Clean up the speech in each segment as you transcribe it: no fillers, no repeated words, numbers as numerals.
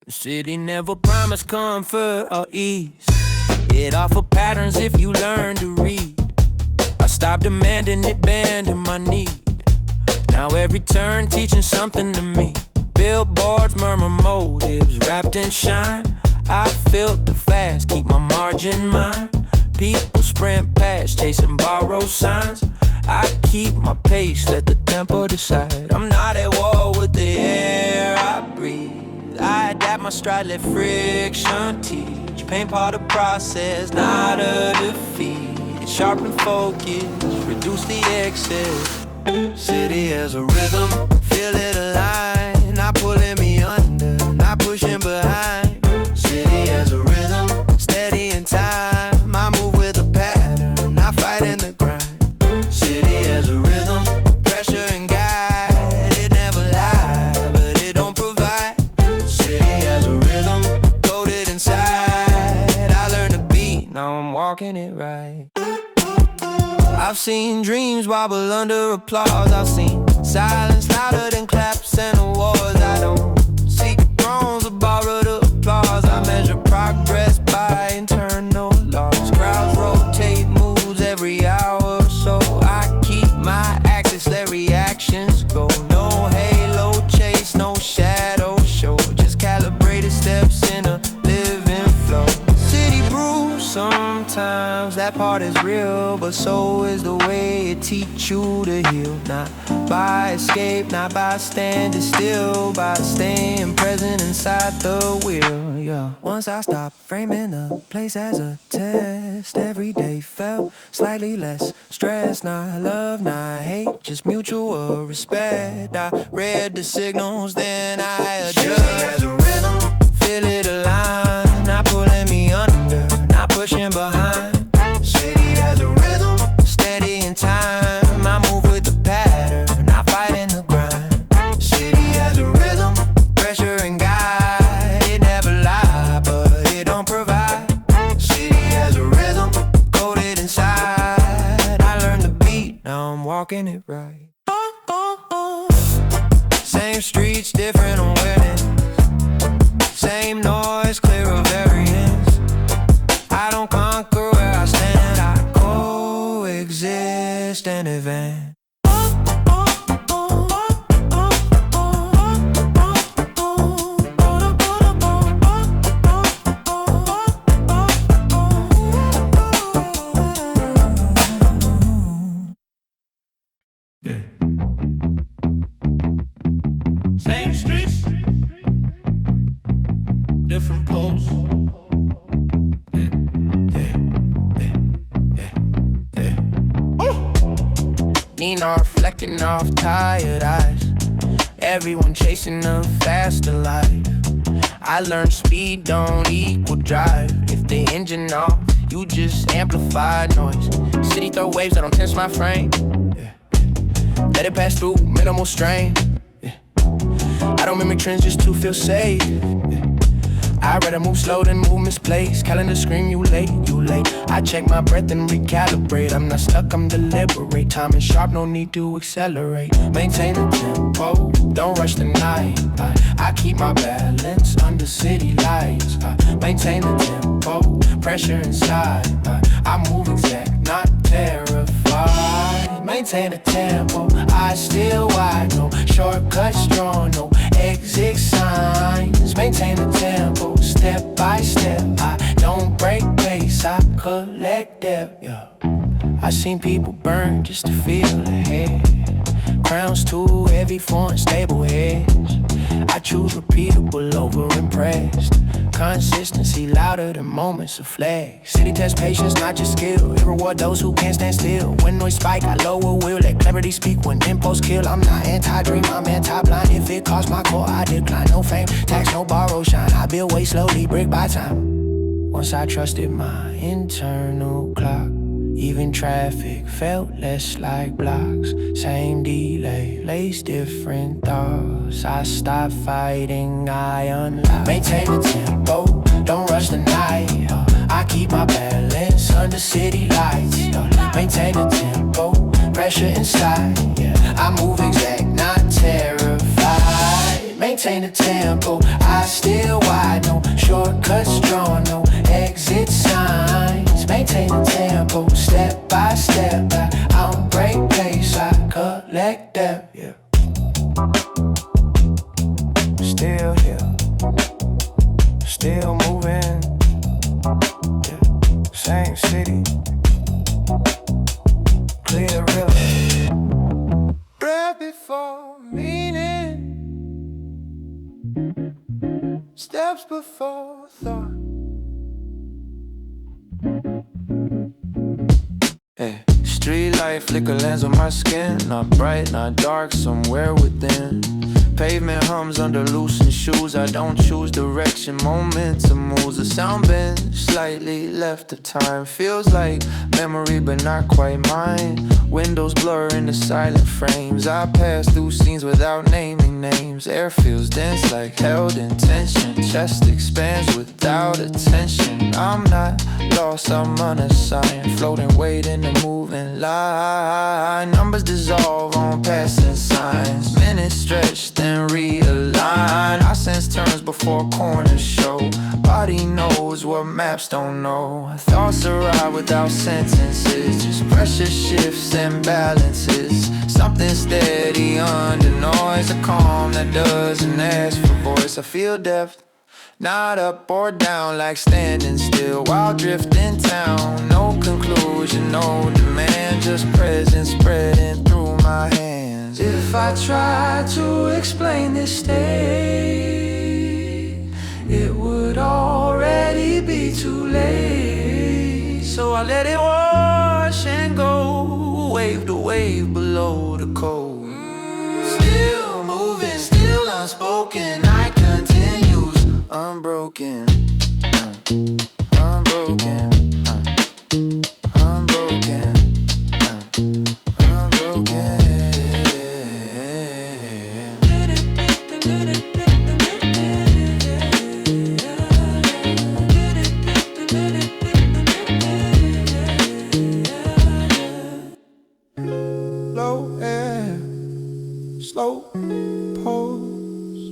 The city never promised comfort or ease. It offered patterns if you learn to read. I stopped demanding it, bending my knee. Now every turn teaching something to me. Billboards murmur motives wrapped in shine. I filter fast, keep my margin mine. People sprint past, chasing borrowed signs. I keep my pace, let the tempo decide. I'm not at war with the air I breathe. I adapt my stride, let friction teach. Pain part of process, not a defeat. Sharpen focus, reduce the excess. City has a rhythm, feel it align. Not pulling me under, not pushing behind. City has a rhythm, steady in time. I move with a pattern, not fighting the grind. City has a rhythm, pressure and guide. It never lies, but it don't provide. City has a rhythm, coded inside. I learned to beat, now I'm walking it right. I've seen dreams wobble under applause. I've seen silence louder than claps and awards. I don't seek thrones or borrowed applause. I measure progress by internal laws. Crowds rotate moves every hour or so. I keep my axis, let reactions go. No halo chase, no shadow show. Just calibrated steps in a living flow. City brews sometimes, that part is real, but so is the way it teach you to heal. Not by escape, not by standing still, by staying present inside the wheel, yeah. Once I stopped framing the place as a test, every day felt slightly less stress. Not love, not hate, just mutual respect. I read the signals, then I adjust. As a rhythm, feel it align. Not pulling me under, not pushing behind. City has a rhythm, steady in time. I move with the pattern, not fighting the grind. City has a rhythm, pressure and guide. It never lie, but it don't provide. City has a rhythm, coded inside. I learned the beat, now I'm walking it right. Same streets, different awareness. Same noise, clearer variance. I don't conquer where I stand, I coexist and advance. Yeah. Same streets, different poles. Nina reflecting off tired eyes. Everyone chasing a faster life. I learned speed don't equal drive. If the engine off, you just amplify noise. City throw waves that don't tense my frame. Yeah. Let it pass through, minimal strain. Yeah. I don't mimic trends just to feel safe. Yeah. I'd rather move slow than move misplaced. Calendar scream, you late, you late. I check my breath and recalibrate. I'm not stuck, I'm deliberate. Time is sharp, no need to accelerate. Maintain the tempo, don't rush the night. I keep my balance under city lights. Maintain the tempo, pressure inside. I move exact, not terrified. Maintain the tempo, I still wide. No shortcuts drawn, no exit signs. Maintain the tempo, step by step. I don't break pace, I collect depth, yeah. I seen people burn just to feel ahead. Crowns too heavy for unstable heads. I choose repeatable over impressed. Consistency louder than moments of flex. City test patience, not just skill. It reward those who can't stand still. When noise spike, I lower will. Let clarity speak when impulse kill. I'm not anti-dream, I'm anti-blind. If it costs my core, I decline. No fame, tax, no borrow shine. I build way slowly, brick by time. Once I trusted my internal clock. Even traffic felt less like blocks. Same delay, lace different thoughts. I stopped fighting, I unlocked. Maintain the tempo, don't rush the night. I keep my balance under city lights. Maintain the tempo, pressure inside. I move exact, not terrified. Maintain the tempo, I still wide. steps before thought. Hey, street light flicker lands on my skin. Not bright, not dark, somewhere within. Pavement hums under loosened shoes. I don't choose direction, momentum moves. The sound bends slightly left of time. Feels like memory but not quite mine. Windows blur into silent frames. I pass through scenes without naming names. Air feels dense like held in tension. Chest expands without attention. I'm not lost, I'm unassigned. Floating weight in the moving line. Numbers dissolve on passing signs. Minutes stretch, then realign. I sense turns before corners show. Body knows what maps don't know. Thoughts arrive without sentences. Just pressure shifts and balances. Something steady under noise. A calm that doesn't ask for voice. I feel depth, not up or down, like standing still while drifting down. No conclusion, no demand, just presence spreading through my hands. If I try to explain this state, it would already be too late. So I let it wash and go, wave to wave below the cold. Still moving, still unspoken, I continues unbroken, unbroken, unbroken, unbroken. Low air, slow pose,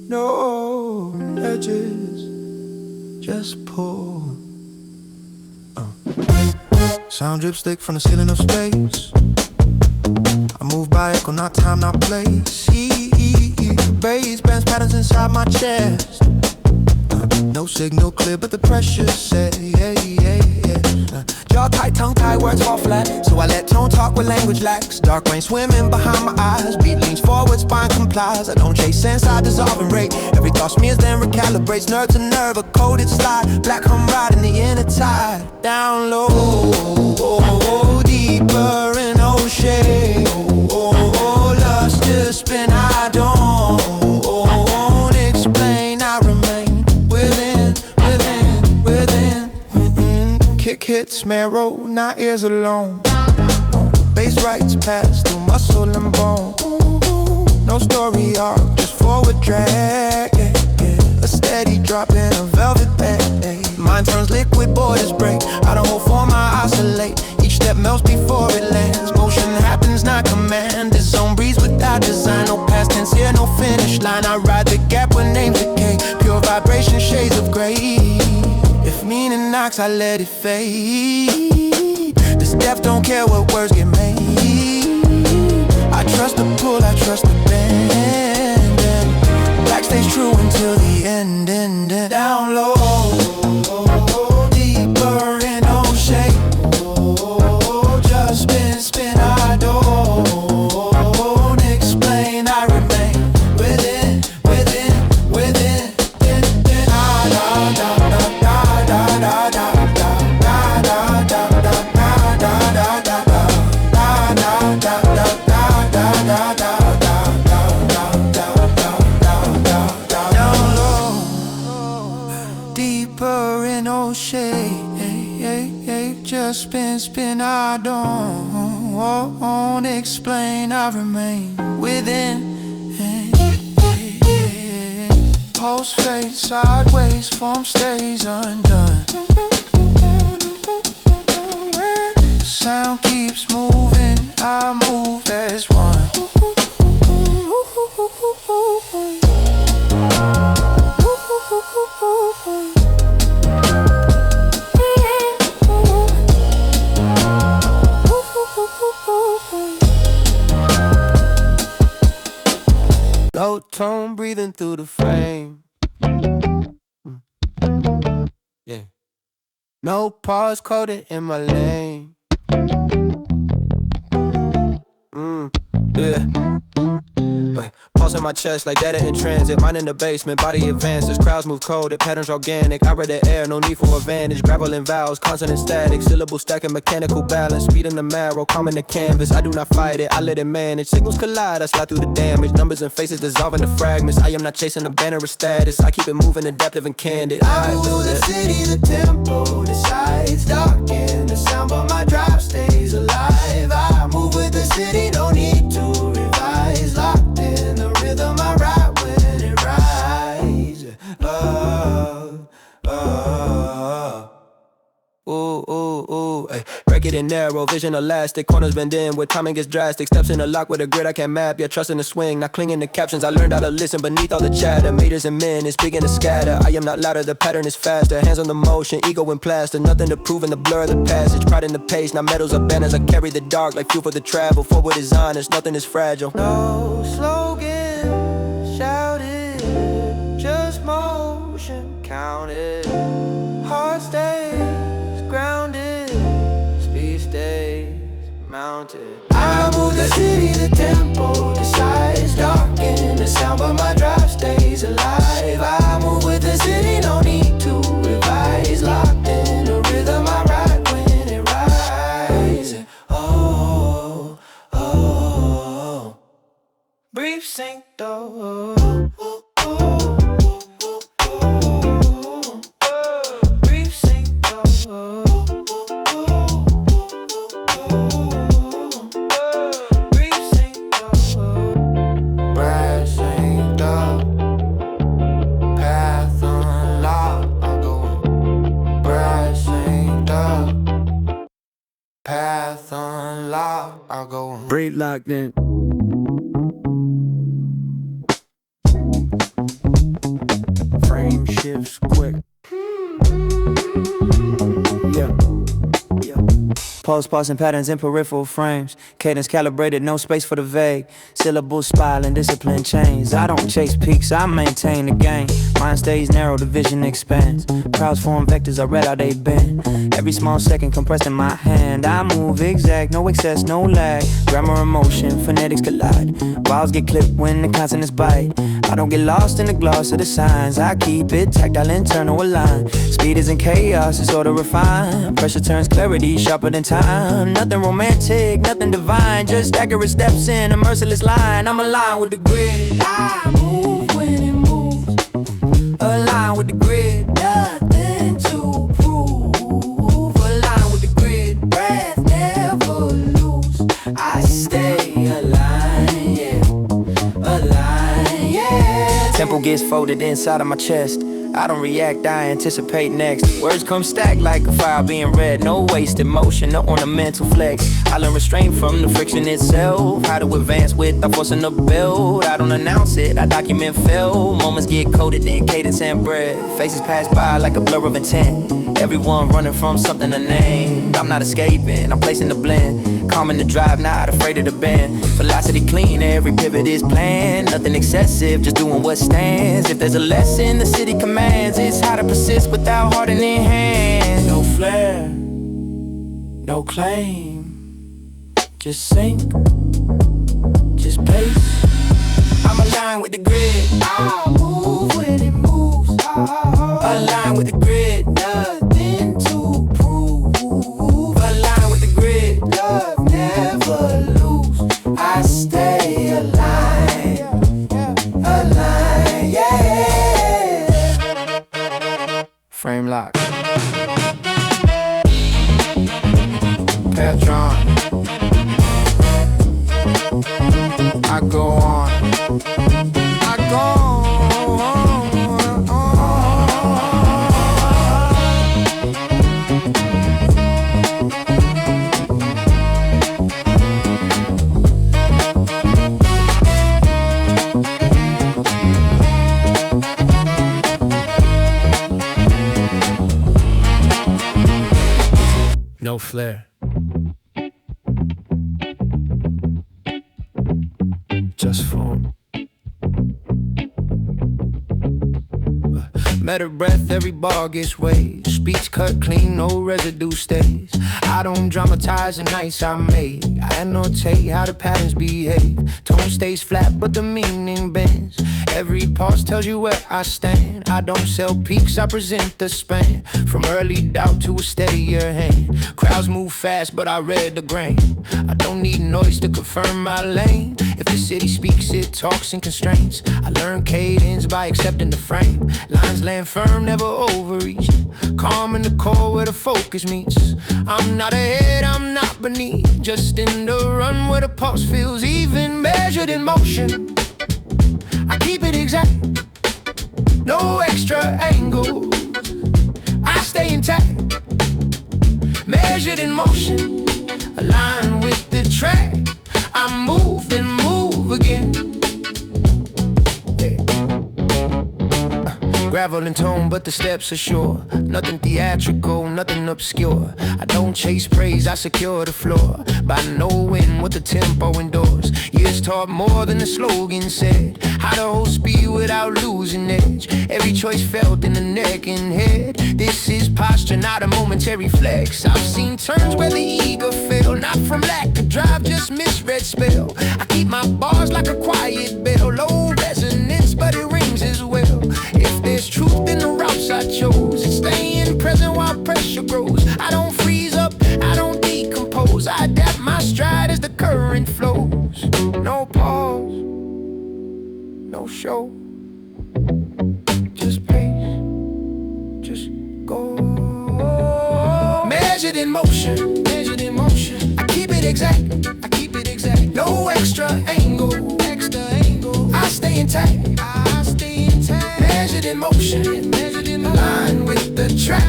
no edges, just pull. Sound dripstick from the ceiling of space. I move by echo, not time, not place. Bass bands patterns inside my chest. No signal clear, but the pressure set. Jaw tight, tongue tied, words fall flat. So I let tone talk where language lacks. Dark rain swimming behind my eyes. Beat leans forward, spine complies. I don't chase sense, I dissolve and rate. Every thought smears, then recalibrates. Nerve to nerve, a coded slide. Black hum ride in the inner tide. Down low, deeper in ocean. Lust to spin, I don't explain. I remain within. Kick hits marrow, not ears alone. Bass rights pass through muscle and bone. No story arc, just forward drag. A steady drop in a velvet bag. Mind turns liquid, borders break. I don't hold form, I isolate. Each step melts before it lands. Motion happens, not command. This zone breeze without design. No past tense here, no finish line. I ride the gap when names decay. Pure vibration, shades of gray. If meaning knocks, I let it fade. This depth don't care what words get made. I trust the pull, I trust the bend. Black stays true until the end. Down low, deeper in no shape. Just spin, I don't explain. I remain within. Deeper in no shade. Just spin, I don't explain. I remain within. Pulse fades sideways, form stays undone. Sound keeps moving, I move as one. Low tone breathing through the frame. Yeah. No pause coded in my lane. Yeah. Pulse Pulse in my chest like data in transit. Mine in the basement, body advances. Crowds move cold, the patterns organic. I read the air, no need for advantage. Gravel and vowels, consonant static. Syllable stacking, mechanical balance. Speed in the marrow, calm in the canvas. I do not fight it, I let it manage. Signals collide, I slide through the damage. Numbers and faces dissolving the fragments. I am not chasing a banner of status. I keep it moving, adaptive and candid. I move the city, the tempo decides. Dark in the sound, but my drive stays alive. I move with the city, no need to revise. Locked in the rhythm, I ride when it rises. Ooh, ooh, ooh, ay. Break it in narrow, vision elastic. Corners bend in where timing gets drastic. Steps in the lock with a grid I can't map. Yeah, trust in the swing, not clinging to captions. I learned how to listen beneath all the chatter. Meters and men, it's big in the scatter. I am not louder, the pattern is faster. Hands on the motion, ego in plaster. Nothing to prove in the blur of the passage. Pride in the pace, not medals or banners. I carry the dark like fuel for the travel. Forward is honest, nothing is fragile. No slogan, shouted, just motion, counted. Heart stays grounded, speed stays mounted. I move the city, the tempo decides. Dark in the sound, but my drive stays alive. I move with the city, no need to revise. Locked in the rhythm, I ride when it rises. Oh, oh, oh. Brief sync though. Brief sync though. Brief sync though. Brass synced up. Path unlocked. I'm going. Brass synced up. Path unlocked. I'm going. Breed locked in. Frame shifts quick. Yeah. Pulse, pausing patterns in peripheral frames. Cadence calibrated, no space for the vague. Syllables spiraling, discipline chains. I don't chase peaks, I maintain the game. Mind stays narrow, the vision expands. Crowds form vectors, I read how they bend. Every small second compressed in my hand. I move exact, no excess, no lag. Grammar and motion, phonetics collide. Vowels get clipped when the consonants bite. I don't get lost in the gloss of the signs. I keep it tactile, internal aligned. Speed isn't chaos, it's order refined. Pressure turns clarity, sharper than time. Nothing romantic, nothing divine. Just accurate steps in a merciless line. I'm aligned with the grid. I move when it moves. Aligned with the grid. Nothing to prove. Aligned with the grid. Breath never lose. I stay aligned, yeah. Aligned, yeah. Tempo gets folded inside of my chest. I don't react, I anticipate next. Words come stacked like a file being read. No wasted motion, no ornamental flex. I learn restraint from the friction itself. How to advance without forcing the build. I don't announce it, I document fill. Moments get coded in cadence and breath. Faces pass by like a blur of intent. Everyone running from something unnamed. I'm not escaping, I'm placing the blend. Calm in the drive, not afraid of the bend. Velocity clean, every pivot is planned. Nothing excessive, just doing what stands. If there's a lesson the city commands, it's how to persist without hardening hands. No flair, no claim. Just sink, just pace. I'm aligned with the grid. I move when it moves. Aligned with the grid. Nothing to prove. Aligned with the grid. Love never lose. I stay aligned, aligned, yeah. Frame lock. Patron. I go on. I go on. No flair. Just form. Matter breath, every bar gets waves. speech cut clean, no residue stays. I don't dramatize the nights I made. I annotate how the patterns behave. Tone stays flat, but the meaning bends. Every pause tells you where I stand. I don't sell peaks, I present the span. From early doubt to a steadier hand. Crowds move fast, but I read the grain. I don't need noise to confirm my lane. If the city speaks, it talks in constraints. I learn cadence by accepting the frame. Lines land firm, never overreach. Calm in the core where the focus meets. I'm not ahead, I'm not beneath. Just in the run where the pulse feels even. Measured in motion, I keep it exact. No extra angles, I stay intact. Measured in motion, aligned with the track. I move and move again. Gravel and tone, but the steps are sure. Nothing theatrical, nothing obscure. I don't chase praise, I secure the floor by knowing what the tempo endures. Years taught more than the slogan said. How to hold speed without losing edge. Every choice felt in the neck and head. This is posture, not a momentary flex. I've seen turns where the ego fell, not from lack of drive, just misread spell. I keep my bars like a quiet bell. Low resonance, but it rings as well. If there's truth in the routes I chose, it's staying present while pressure grows. I don't freeze up, I don't decompose. I adapt my stride as the current flows. No pause, no show, just pace, just go. Measured in motion, measured in motion. I keep it exact, I keep it exact. No extra angle, extra angle. I stay intact, I stay intact. Measured in motion, measured in line with the track.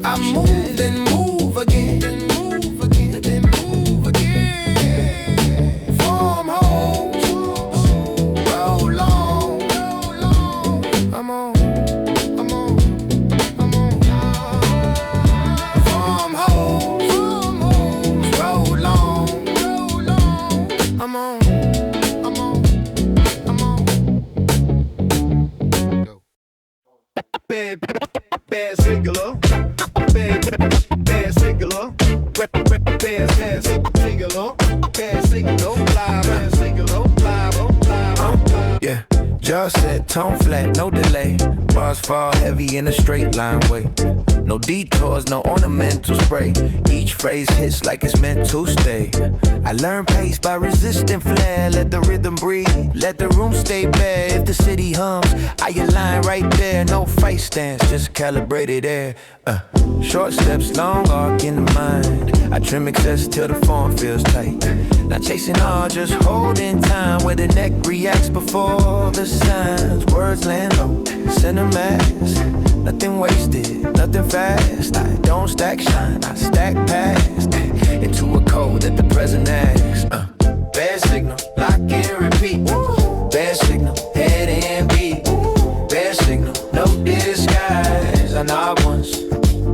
I move then move again, then move again, then move again. Form home, roll on, I'm on, I'm on, I'm on. Form home, roll on, I'm on, I'm on, I'm on. Bad singular, bad singular, bad singular, bad singular, live, Yeah, jaw set, tone flat, no delay. Bars fall heavy in a straight line way. No detours, no ornamental spray. Each phrase hits like it's meant to stay. I learn pace by resisting flair. Let the rhythm breathe, let the room stay bare. If the city hums, I align right there. No fight stance, just calibrated air. Short steps, long arc in the mind. I trim excess till the form feels tight. Not chasing all, just holding time. Where the neck reacts before the signs. Words land low, center mass. Nothing wasted, nothing fast. I don't stack shine, I stack past into a code that the present asks. Bad signal, lock and repeat. Bad signal, head and beat. Bad signal, no disguise. I nod once,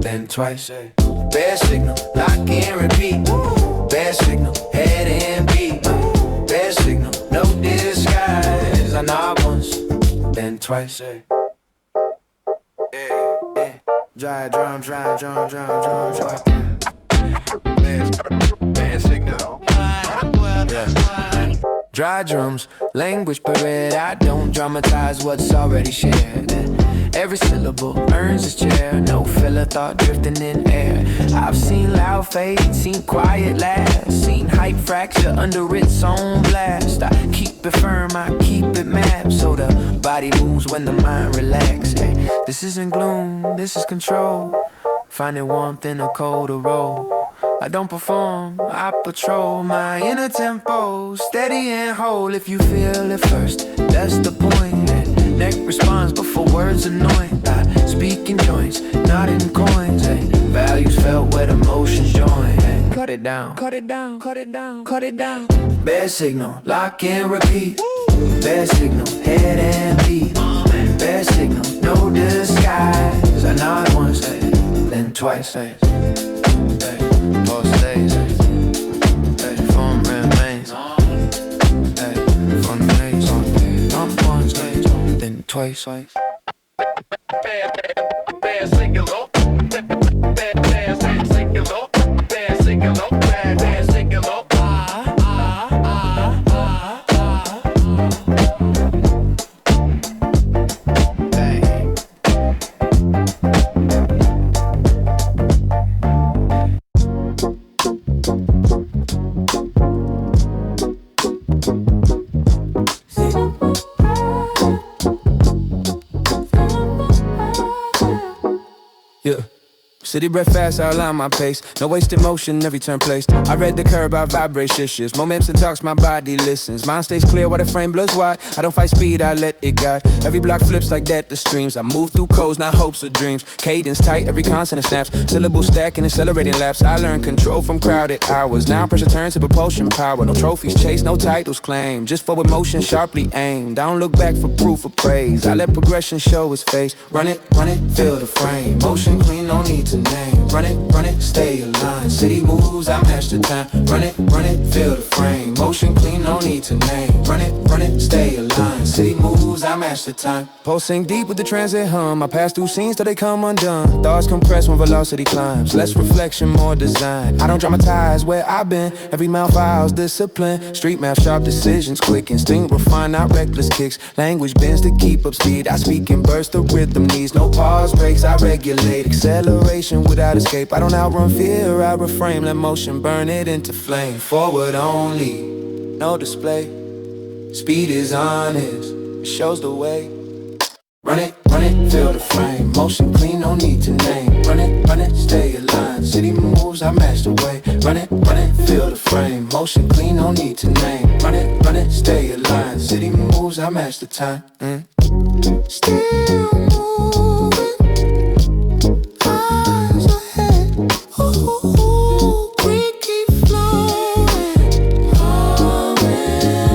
then twice. Bad signal, lock and repeat. Bad signal, head and beat. Bad signal, no disguise. I nod once, then twice. Dry drum, dry drum, drum, drum, drum. bad signal. Yeah. Dry drums, language parade. I don't dramatize what's already shared. Every syllable earns its chair. No filler thought drifting in air. I've seen loud fade, seen quiet last. Seen hype fracture under its own blast. I keep it firm, I keep it mapped. So the body moves when the mind relaxes. Hey, this isn't gloom, this is control. Finding warmth in a colder role. I don't perform, I patrol my inner tempo. Steady and whole if you feel it first. That's the point. Neck responds before words anoint. I speak in joints, not in coins. Hey, values felt where the emotions join. Hey, cut it down, cut it down, cut it down, cut it down. Bad signal, lock and repeat. Bad signal, head and beat. Bad signal, no disguise. I nod once, hey, then twice. Hey, pulse stays. Hey, form remains. Hey, from the maze. Up once, hey, then twice. Bad singular. Yeah. City breath fast, I align my pace. No wasted motion, every turn placed. I read the curb, I vibrate shit. Moments and talks, my body listens. Mind stays clear while the frame blurs wide. I don't fight speed, I let it guide. Every block flips like that, the streams. I move through codes, not hopes or dreams. Cadence tight, every consonant snaps. Syllables stacking, accelerating laps. I learned control from crowded hours. Now pressure turns to propulsion power. No trophies chased, no titles claimed. Just forward motion, sharply aimed. I don't look back for proof or praise. I let progression show its face. Run it, feel the frame. Motion clean, no need to name. Run it, stay aligned. City moves, I match the time. Run it, feel the frame. Motion clean, no need to name. Run it, stay aligned. City moves, I match the time. Pulsing deep with the transit hum. I pass through scenes till they come undone. Thoughts compress when velocity climbs. Less reflection, more design. I don't dramatize where I've been. Every mouth files discipline. Street map, sharp decisions. Quick instinct, refine, not reckless kicks. Language bends to keep up speed. I speak in bursts, the rhythm needs no pause breaks. I regulate acceleration without escape. I don't outrun fear, I reframe. Let motion burn it into flame. Forward only, no display. Speed is honest, it shows the way. Run it, feel the frame. Motion clean, no need to name. Run it, stay aligned. City moves, I match the way. Run it, feel the frame. Motion clean, no need to name. Run it, stay aligned. City moves, I match the time. Still moving, eyes ahead. Ooh, we keep flowing. I'm ready.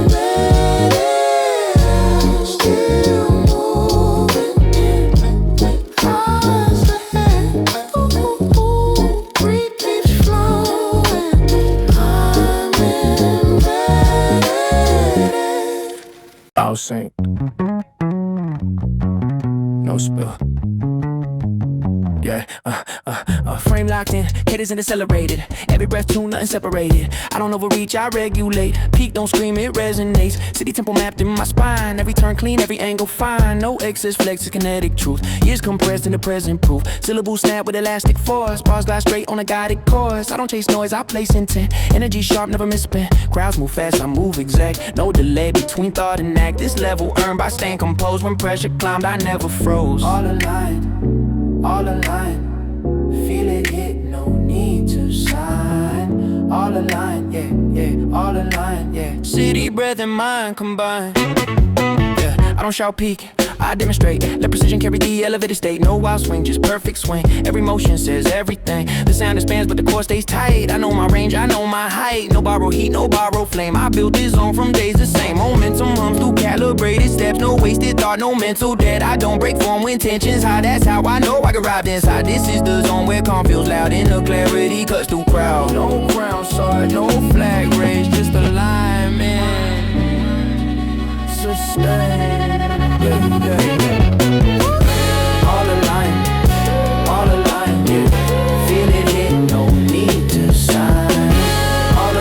Still moving, eyes ahead. Ooh, we keep flowing. I'm ready. I'll sing. No spill. Yeah, frame locked in, cadence and accelerated. Every breath tuned, nothing separated. I don't overreach, I regulate. Peak, don't scream, it resonates. City tempo mapped in my spine. Every turn clean, every angle fine. No excess flex, it's kinetic truth. Years compressed in the present proof. Syllables snap with elastic force. Bars glide straight on a guided course. I don't chase noise, I place intent. Energy sharp, never misspent. Crowds move fast, I move exact. No delay between thought and act. This level earned by staying composed. When pressure climbed, I never froze. All aligned, feel it hit, no need to sign. All aligned, yeah, all aligned, yeah. City breath and mind combined. Yeah, I don't shout peak, I demonstrate. Let precision carry the elevated state. No wild swing, just perfect swing. Every motion says everything. The sound expands, but the core stays tight. I know my range, I know my height. No borrow heat, no borrow flame. I built this zone from days the same. Momentum hums through calibrated steps. No wasted thought, no mental debt. I don't break form when tensions high. That's how I know I arrived inside. This is the zone where calm feels loud and the clarity cuts through crowd. No crown sword, no flag raised, just alignment. Sustain. All aligned, yeah. Feel it hit, no need to sign. All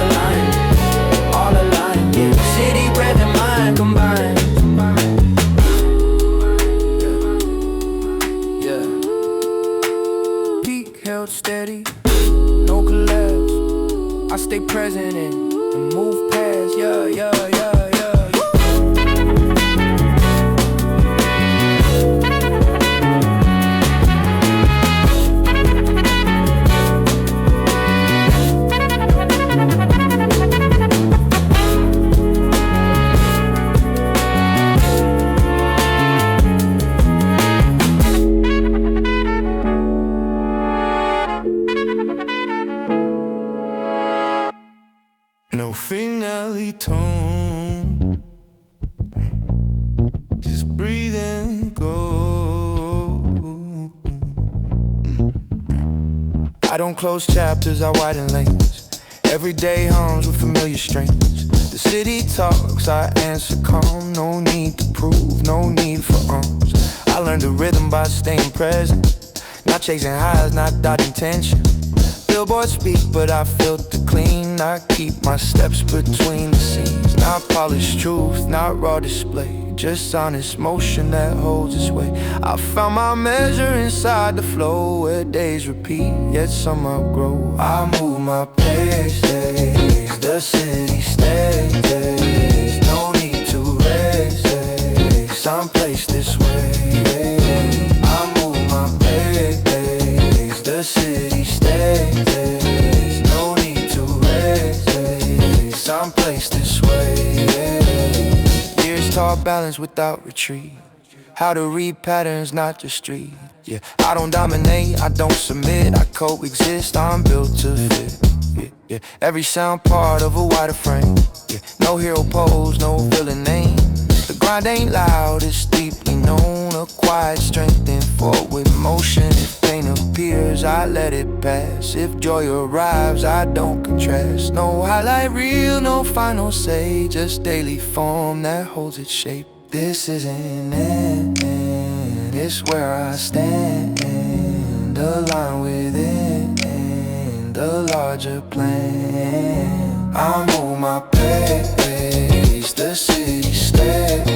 aligned, yeah. City breath and mind combined. Yeah. Peak held steady, no collapse. I stay present and move past, yeah. No finale tone, just breathe and go. I don't close chapters, I widen lanes. Every day hums with familiar strains. The city talks, I answer calm. No need to prove, no need for arms. I learned the rhythm by staying present. Not chasing highs, not dodging tension. Billboards speak, but I filter clean. I keep my steps between the scenes. Not polished truth, not raw display. Just honest motion that holds its weight. I found my measure inside the flow, where days repeat, yet some outgrow. I move my pace, the city stays. No need to race, I'm placed this way. I move my pace, balance without retreat. How to read patterns, not just street. Yeah, I don't dominate, I don't submit, I coexist, I'm built to fit. Yeah, yeah. Every sound part of a wider frame. Yeah, no hero pose, no villain name. The grind ain't loud, it's deeply known. A quiet strength in forward motion. If pain appears, I let it pass. If joy arrives, I don't contrast. No highlight reel, no final say, just daily form that holds its shape. This isn't it, it's where I stand, aligned within the larger plan. I move my pace, the city stays.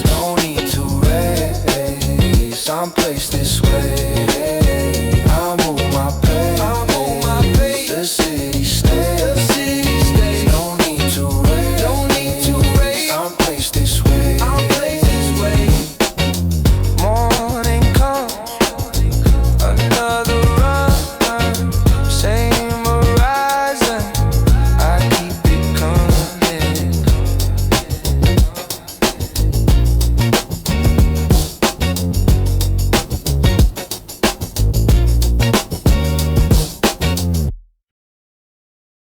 No need to race, I'm placed this way.